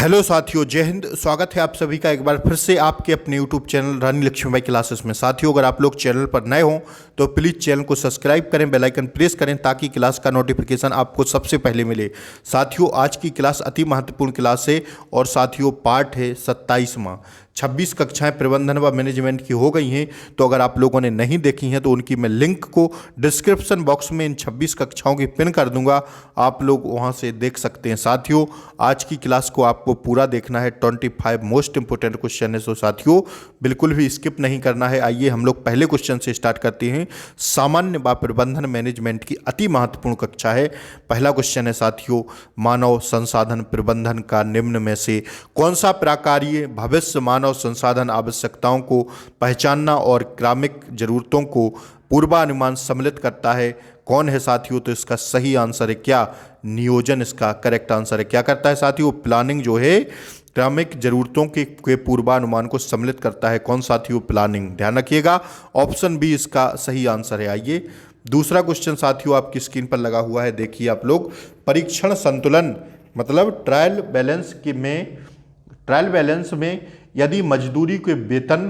Hello साथियों, जय हिंद। स्वागत है आप सभी का एक बार फिर से आपके अपने यूट्यूब चैनल रानी लक्ष्मीबाई क्लासेस में। साथियों, अगर आप लोग चैनल पर नए हों तो प्लीज़ चैनल को सब्सक्राइब करें, बेल आइकन प्रेस करें ताकि क्लास का नोटिफिकेशन आपको सबसे पहले मिले। साथियों, आज की क्लास अति महत्वपूर्ण क्लास है और साथियों पार्ट है 27वां। 26 कक्षाएं प्रबंधन व मैनेजमेंट की हो गई हैं, तो अगर आप लोगों ने नहीं देखी हैं तो उनकी मैं लिंक को डिस्क्रिप्शन बॉक्स में इन 26 कक्षाओं की पिन कर दूंगा, आप लोग वहां से देख सकते हैं। साथियों, आज की क्लास को आपको पूरा देखना है। 25 मोस्ट इंपोर्टेंट क्वेश्चन है, तो साथियों बिल्कुल भी स्किप नहीं करना है। आइए हम लोग पहले क्वेश्चन से स्टार्ट करते हैं। सामान्य व प्रबंधन मैनेजमेंट की अति महत्वपूर्ण कक्षा है। पहला क्वेश्चन है साथियों, मानव संसाधन प्रबंधन का निम्न में से कौन सा प्रकार्य भविष्य मानव संसाधन आवश्यकताओं को पहचानना और क्रमिक जरूरतों को पूर्वानुमान सम्मिलित करता है? कौन है साथियों? तो इसका सही आंसर है क्या? नियोजन इसका करेक्ट आंसर है। क्या करता है साथियों? प्लानिंग जो है क्रमिक जरूरतों के पूर्वानुमान को सम्मिलित करता है। कौन साथियों? प्लानिंग। ध्यान रखिएगा, ऑप्शन बी इसका सही आंसर है। आइए दूसरा क्वेश्चन साथियों आपकी स्क्रीन पर लगा हुआ है, देखिए आप लोग। परीक्षण संतुलन मतलब ट्रायल बैलेंस में यदि मजदूरी के वेतन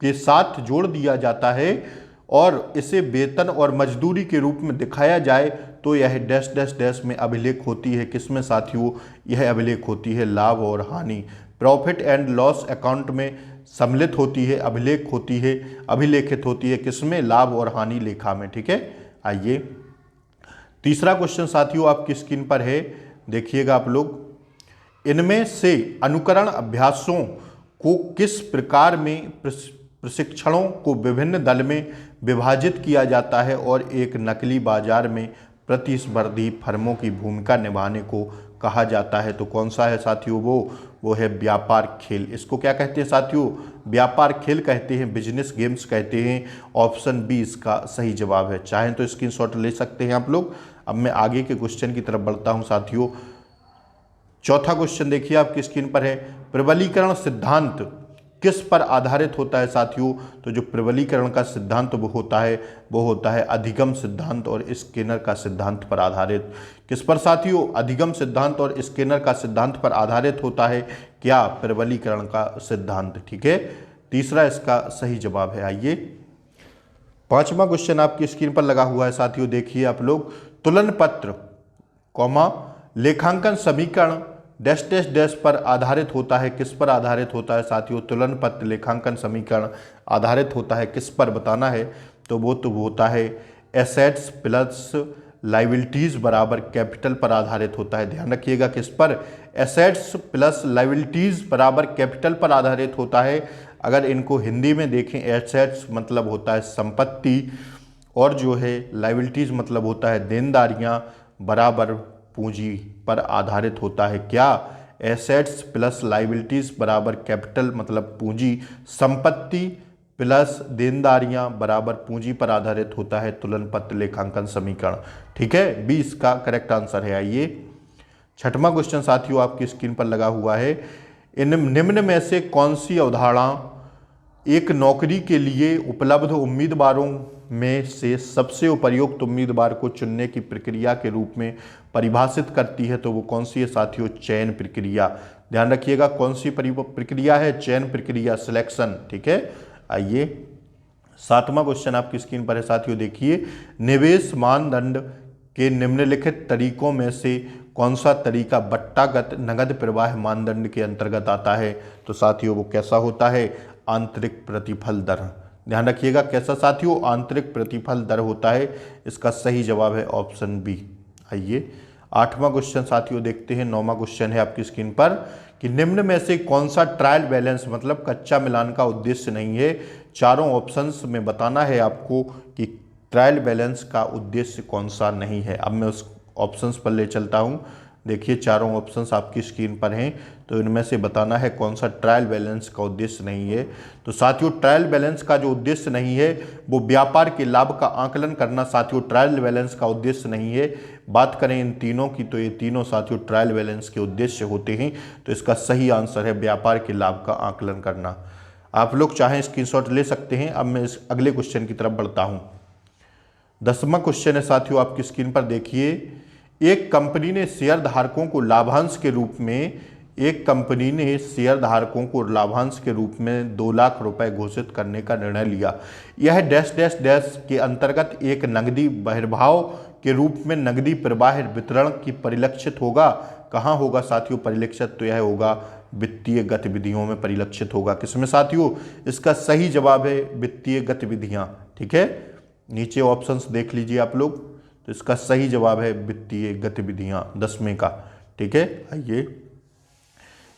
के साथ जोड़ दिया जाता है और इसे वेतन और मजदूरी के रूप में दिखाया जाए तो यह डैश डैश डैश में अभिलेख होती है। किसमें साथियों? यह अभिलेख होती है लाभ और हानि, प्रॉफिट एंड लॉस अकाउंट में सम्मिलित होती है, अभिलेखित होती है। किसमें? लाभ और हानि लेखा में। ठीक है, आइए तीसरा क्वेश्चन साथियों आपकी स्क्रीन पर है, देखिएगा आप लोग। इनमें से अनुकरण अभ्यासों को किस प्रकार में प्रशिक्षणों को विभिन्न दल में विभाजित किया जाता है और एक नकली बाजार में प्रतिस्पर्धी फर्मों की भूमिका निभाने को कहा जाता है? तो कौन सा है साथियों? वो है व्यापार खेल। इसको क्या कहते हैं साथियों? व्यापार खेल कहते हैं, बिजनेस गेम्स कहते हैं। ऑप्शन बी इसका सही जवाब है। चाहें तो स्क्रीनशॉट ले सकते हैं आप लोग। अब मैं आगे के क्वेश्चन की तरफ बढ़ता हूं साथियों। चौथा क्वेश्चन देखिए आपकी स्क्रीन पर है, प्रबलीकरण सिद्धांत किस पर आधारित होता है साथियों? तो जो प्रबलीकरण का सिद्धांत वो होता है अधिगम सिद्धांत और स्किनर का सिद्धांत पर आधारित। किस पर साथियों? अधिगम सिद्धांत और स्किनर का सिद्धांत पर आधारित होता है क्या? प्रबलीकरण का सिद्धांत। ठीक है, तीसरा इसका सही जवाब है। आइए पांचवा क्वेश्चन आपकी स्क्रीन पर लगा हुआ है साथियों, देखिए आप लोग। तुलन पत्र लेखांकन समीकरण डैश डैश डैश पर आधारित होता है। किस पर आधारित होता है साथियों? तुलन पत्र लेखांकन समीकरण आधारित होता है किस पर बताना है? तो वो होता है एसेट्स प्लस लाइबिलिटीज बराबर कैपिटल पर आधारित होता है। ध्यान रखिएगा, किस पर? एसेट्स प्लस लाइबिलिटीज बराबर कैपिटल पर आधारित होता है। अगर इनको हिंदी में देखें, एसेट्स मतलब होता है संपत्ति और जो है लाइबिलिटीज मतलब होता है देनदारियां बराबर पूंजी पर आधारित होता है। क्या? एसेट्स प्लस लाइबिलिटीज बराबर कैपिटल मतलब पूंजी, संपत्ति प्लस देनदारियां बराबर पूंजी पर आधारित होता है तुलन पत्र लेखांकन समीकरण। ठीक है, बी इसका करेक्ट आंसर है। आइए छठवां क्वेश्चन साथियों आपकी स्क्रीन पर लगा हुआ है, इन निम्न में से कौन सी अवधारणा एक नौकरी के लिए उपलब्ध उम्मीदवारों में से सबसे उपयुक्त उम्मीदवार को चुनने की प्रक्रिया के रूप में परिभाषित करती है? तो वो कौन सी है साथियों? चयन प्रक्रिया। ध्यान रखिएगा, कौन सी प्रक्रिया है? चयन प्रक्रिया, सिलेक्शन। ठीक है, आइए सातवां क्वेश्चन आपकी स्क्रीन पर है साथियों, देखिए। निवेश मानदंड के निम्नलिखित तरीकों में से कौन सा तरीका बट्टागत नगद प्रवाह मानदंड के अंतर्गत आता है? तो साथियों वो कैसा होता है? आंतरिक प्रतिफल दर। ध्यान रखिएगा, कैसा साथियों? आंतरिक प्रतिफल दर होता है। इसका सही जवाब है ऑप्शन बी। आइए आठवां क्वेश्चन साथियों देखते हैं। नौवां क्वेश्चन है आपकी स्क्रीन पर कि निम्न में से कौन सा ट्रायल बैलेंस मतलब कच्चा मिलान का उद्देश्य नहीं है? चारों ऑप्शंस में बताना है आपको कि ट्रायल बैलेंस का उद्देश्य कौन सा नहीं है। अब मैं उस ऑप्शंस पर ले चलता हूँ। देखिए चारों ऑप्शंस आपकी स्क्रीन पर हैं, तो इनमें से बताना है कौन सा ट्रायल बैलेंस का उद्देश्य नहीं है। तो साथियों ट्रायल बैलेंस का जो उद्देश्य नहीं है वो व्यापार के लाभ का आकलन करना साथियों ट्रायल बैलेंस का उद्देश्य नहीं है। बात करें इन तीनों की तो ये तीनों साथियों ट्रायल बैलेंस के उद्देश्य होते हैं। तो इसका सही आंसर है व्यापार के लाभ का आकलन करना। आप लोग चाहें स्क्रीनशॉट ले सकते हैं। अब मैं इस अगले क्वेश्चन की तरफ बढ़ता हूँ। 10वां क्वेश्चन है साथियों आपकी स्क्रीन पर देखिए। एक कंपनी ने शेयर धारकों को लाभांश के रूप में एक कंपनी ने शेयर धारकों को लाभांश के रूप में 2 लाख रुपए घोषित करने का निर्णय लिया। यह डैश डैश डैश के अंतर्गत एक नकदी बहिर्भाव के रूप में नकदी प्रवाह वितरण की परिलक्षित होगा। कहाँ होगा साथियों परिलक्षित? तो यह होगा वित्तीय गतिविधियों में परिलक्षित होगा। किसमें साथियों? इसका सही जवाब है वित्तीय गतिविधियां। ठीक है, नीचे ऑप्शंस देख लीजिए आप लोग, तो इसका सही जवाब है वित्तीय गतिविधियां 10वें का। ठीक है, आइए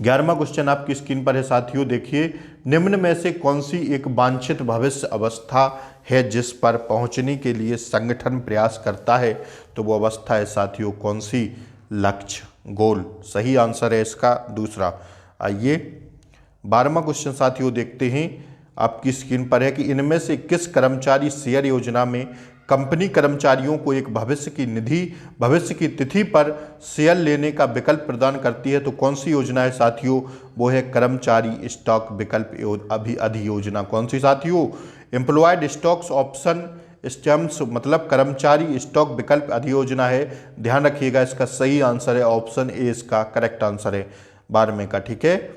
11वां क्वेश्चन आपकी स्क्रीन पर है साथियों, देखिए निम्न में से कौन सी एक वांछित भविष्य अवस्था है जिस पर पहुंचने के लिए संगठन प्रयास करता है? तो वो अवस्था है साथियों कौन सी? लक्ष्य, गोल। सही आंसर है इसका दूसरा। आइए 12वां क्वेश्चन साथियों देखते हैं, आपकी स्क्रीन पर है कि इनमें से किस कर्मचारी शेयर योजना में कंपनी कर्मचारियों को एक भविष्य की निधि भविष्य की तिथि पर शेयर लेने का विकल्प प्रदान करती है? तो कौन सी योजना है साथियों? वो है कर्मचारी स्टॉक विकल्प अधियोजना। कौन सी साथियों? एम्प्लॉयड स्टॉक्स ऑप्शन स्टैम्प्स, मतलब कर्मचारी स्टॉक विकल्प अधियोजना है। ध्यान रखिएगा इसका सही आंसर है ऑप्शन ए, इसका करेक्ट आंसर है 12वें का। ठीक है,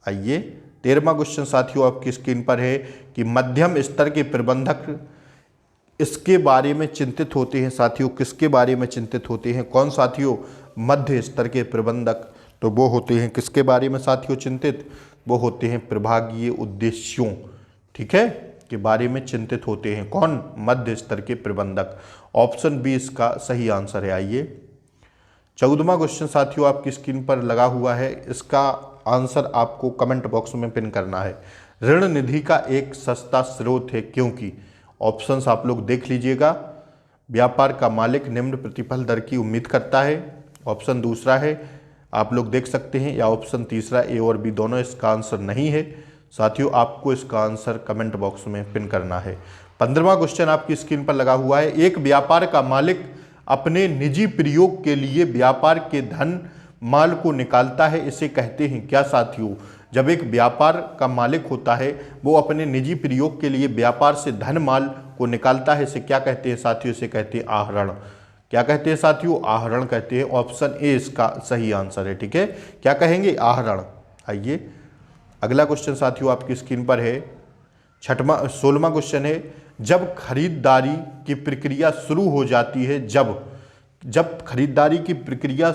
आइए 13वां क्वेश्चन साथियों आपकी स्क्रीन पर है कि मध्यम स्तर के प्रबंधक इसके बारे में चिंतित होते हैं साथियों। किसके बारे में चिंतित होते हैं? कौन साथियों? मध्य स्तर के प्रबंधक। तो वो होते हैं किसके बारे में साथियों चिंतित? वो होते हैं प्रभागीय उद्देश्यों, ठीक है, के बारे में चिंतित होते हैं। कौन? मध्य स्तर के प्रबंधक। ऑप्शन बी इसका सही आंसर है। आइए 14वां क्वेश्चन साथियों आपकी स्क्रीन पर लगा हुआ है, इसका आंसर आपको कमेंट बॉक्स में पिन करना है। ऋण निधि का एक सस्ता स्रोत है क्योंकि? ऑप्शंस आप लोग देख लीजिएगा। व्यापार का मालिक निम्न प्रतिफल दर की उम्मीद करता है, ऑप्शन दूसरा है आप लोग देख सकते हैं, या ऑप्शन तीसरा ए और बी दोनों इसका आंसर नहीं है। साथियों आपको इसका आंसर कमेंट बॉक्स में पिन करना है। 15वां क्वेश्चन आपकी स्क्रीन पर लगा हुआ है, एक व्यापार का मालिक अपने निजी प्रयोग के लिए व्यापार के धन माल को निकालता है, इसे कहते हैं क्या साथियों? जब एक व्यापार का मालिक होता है वो अपने निजी प्रयोग के लिए व्यापार से धन माल को निकालता है, इसे क्या कहते हैं साथियों? इसे कहते हैं आहरण। क्या कहते हैं साथियों? आहरण कहते हैं। ऑप्शन ए इसका सही आंसर है। ठीक है, क्या कहेंगे? आहरण। आइए अगला क्वेश्चन साथियों आपकी स्क्रीन पर है 16वां क्वेश्चन है, जब खरीदारी की प्रक्रिया शुरू हो जाती है, जब खरीदारी की प्रक्रिया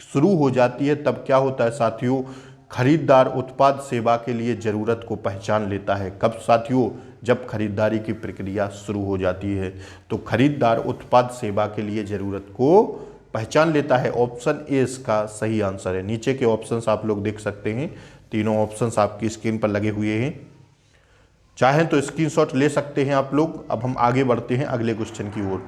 शुरू हो जाती है तब क्या होता है साथियों? खरीदार उत्पाद सेवा के लिए जरूरत को पहचान लेता है। कब साथियों? जब खरीदारी की प्रक्रिया शुरू हो जाती है तो खरीदार उत्पाद सेवा के लिए जरूरत को पहचान लेता है। ऑप्शन ए इसका सही आंसर है। नीचे के ऑप्शंस आप लोग देख सकते हैं, तीनों ऑप्शंस आपकी स्क्रीन पर लगे हुए हैं, चाहें तो स्क्रीनशॉट ले सकते हैं आप लोग। अब हम आगे बढ़ते हैं अगले क्वेश्चन की ओर।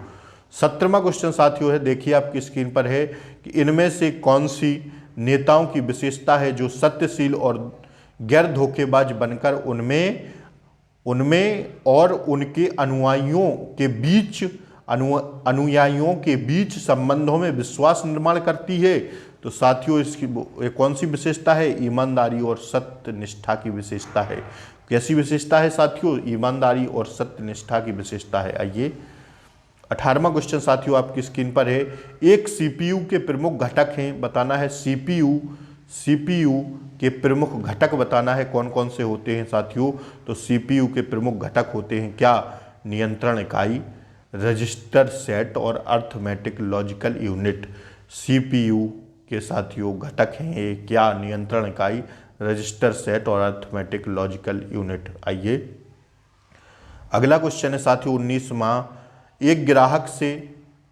17वां क्वेश्चन साथियों है, देखिए आपकी स्क्रीन पर है कि इनमें से कौन सी नेताओं की विशेषता है जो सत्यशील और गैर धोखेबाज बनकर उनमें और उनके अनुयायियों के बीच संबंधों में विश्वास निर्माण करती है? तो साथियों इसकी कौन सी विशेषता है? ईमानदारी और सत्यनिष्ठा की विशेषता है। कैसी विशेषता है साथियों? ईमानदारी और सत्यनिष्ठा की विशेषता है। आइए 18वां क्वेश्चन साथियों आपकी स्क्रीन पर है, एक सीपीयू के प्रमुख घटक हैं, बताना है सीपीयू के प्रमुख घटक बताना है कौन कौन से होते हैं साथियों? तो सीपीयू के प्रमुख घटक होते हैं क्या? नियंत्रण इकाई, रजिस्टर सेट और अर्थमेटिक लॉजिकल यूनिट। सीपीयू के साथियों घटक हैं ये क्या? नियंत्रण इकाई, रजिस्टर सेट और अर्थमेटिक लॉजिकल यूनिट। आइए अगला क्वेश्चन है साथियों 19वां, एक ग्राहक से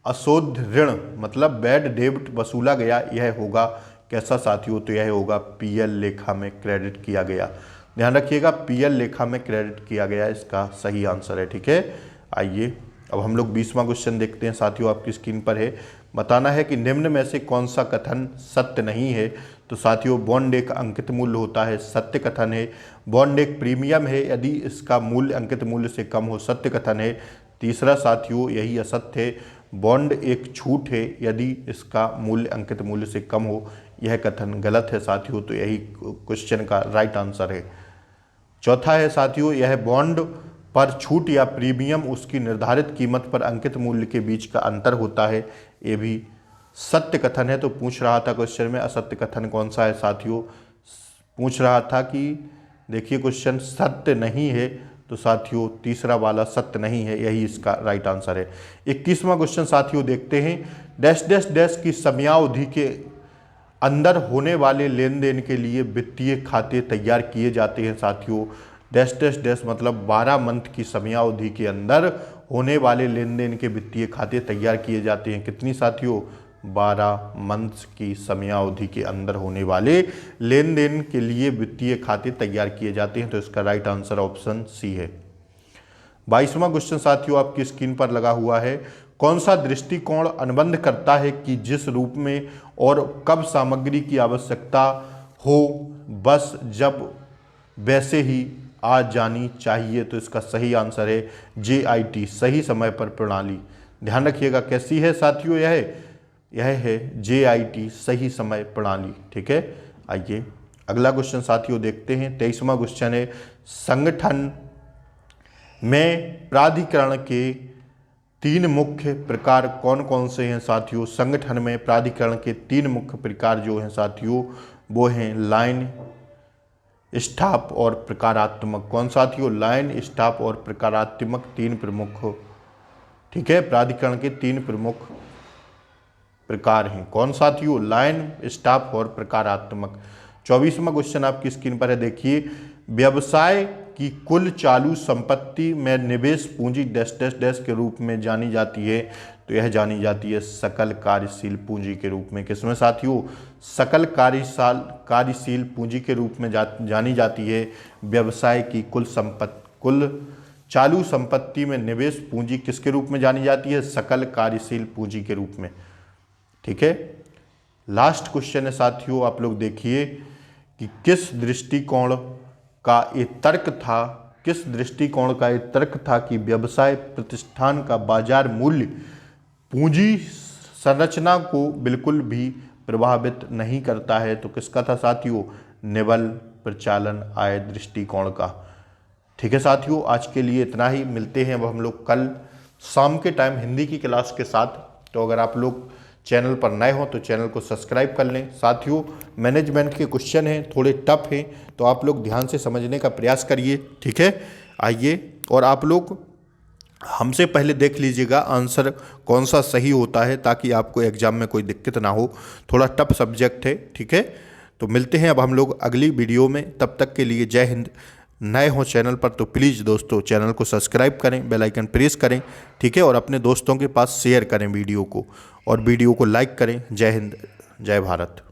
अशोध ऋण मतलब बैड डेब्ट वसूला गया, यह होगा कैसा साथियों? तो यह होगा पीएल लेखा में क्रेडिट किया गया। ध्यान रखिएगा पीएल लेखा में क्रेडिट किया गया इसका सही आंसर है। ठीक है, आइए अब हम लोग 20वां क्वेश्चन देखते हैं साथियों आपकी स्क्रीन पर है, बताना है कि निम्न में से कौन सा कथन सत्य नहीं है? तो साथियों बॉन्ड एक अंकित मूल्य होता है, सत्य कथन है। बॉन्ड एक प्रीमियम है यदि इसका मूल्य अंकित मूल्य से कम हो, सत्य कथन है। तीसरा साथियों यही असत्य है, बॉन्ड एक छूट है यदि इसका मूल्य अंकित मूल्य से कम हो, यह कथन गलत है साथियों, तो यही क्वेश्चन का राइट आंसर है। चौथा है साथियों, यह बॉन्ड पर छूट या प्रीमियम उसकी निर्धारित कीमत पर अंकित मूल्य के बीच का अंतर होता है, ये भी सत्य कथन है तो पूछ रहा था क्वेश्चन में असत्य कथन कौन सा है साथियों, पूछ रहा था कि देखिए क्वेश्चन सत्य नहीं है तो साथियों तीसरा वाला सत्य नहीं है, यही इसका राइट आंसर है। 21वां क्वेश्चन साथियों देखते हैं, डैश डैश डैश की समयावधि के अंदर होने वाले लेन देन के लिए वित्तीय खाते तैयार किए जाते हैं साथियों। डैश डैश डैश मतलब 12 मंथ की समयावधि के अंदर होने वाले लेन देन के वित्तीय खाते तैयार किए जाते हैं। कितनी साथियों, 12 मंथ्स की समयावधि के अंदर होने वाले लेन देन के लिए वित्तीय खाते तैयार किए जाते हैं, तो इसका राइट आंसर ऑप्शन सी है। 22वां क्वेश्चन साथियों आपकी स्क्रीन पर लगा हुआ है, कौन सा दृष्टिकोण अनुबंध करता है कि जिस रूप में और कब सामग्री की आवश्यकता हो बस जब वैसे ही आ जानी चाहिए, तो इसका सही आंसर है JIT, सही समय पर प्रणाली। ध्यान रखिएगा कैसी है साथियों, यह है JIT, सही समय प्रणाली। ठीक है, आइए अगला क्वेश्चन साथियों देखते हैं। 23वां क्वेश्चन है, संगठन में प्राधिकरण के 3 मुख्य प्रकार कौन कौन से हैं साथियों। संगठन में प्राधिकरण के 3 मुख्य प्रकार जो हैं साथियों वो हैं लाइन, स्टाफ और प्रकारात्मक। कौन साथियों, लाइन, स्टाफ और प्रकारात्मक 3 प्रमुख, ठीक है, प्राधिकरण के 3 प्रमुख प्रकार हैं। कौन साथियों, लाइन, स्टाफ और प्रकारात्मक। 24वां क्वेश्चन आपकी स्क्रीन पर है, देखिए, व्यवसाय की कुल चालू संपत्ति में निवेश पूंजी डैश डैश डैश के रूप में जानी जाती है, तो यह जानी जाती है सकल कार्यशील पूंजी के रूप में। किसमें साथियों, सकल कार्यशील पूंजी के रूप में जानी जाती है व्यवसाय की कुल चालू संपत्ति में निवेश पूंजी किसके रूप में जानी जाती है, सकल कार्यशील पूंजी के रूप में। ठीक है, लास्ट क्वेश्चन है साथियों, आप लोग देखिए कि किस दृष्टिकोण का ये तर्क था कि व्यवसाय प्रतिष्ठान का बाजार मूल्य पूंजी संरचना को बिल्कुल भी प्रभावित नहीं करता है, तो किसका था साथियों, निवल प्रचालन आय दृष्टिकोण का। ठीक है साथियों, आज के लिए इतना ही, मिलते हैं अब हम लोग कल शाम के टाइम हिंदी की क्लास के साथ। तो अगर आप लोग चैनल पर नए हो तो चैनल को सब्सक्राइब कर लें। साथियों मैनेजमेंट के क्वेश्चन हैं, थोड़े टफ हैं, तो आप लोग ध्यान से समझने का प्रयास करिए। ठीक है, आइए, और आप लोग हमसे पहले देख लीजिएगा आंसर कौन सा सही होता है, ताकि आपको एग्जाम में कोई दिक्कत ना हो, थोड़ा टफ सब्जेक्ट है। ठीक है, तो मिलते हैं अब हम लोग अगली वीडियो में, तब तक के लिए जय हिंद। नए हो चैनल पर तो प्लीज़ दोस्तों चैनल को सब्सक्राइब करें, बेल आइकन प्रेस करें। ठीक है, और अपने दोस्तों के पास शेयर करें वीडियो को, और वीडियो को लाइक करें। जय हिंद, जय भारत।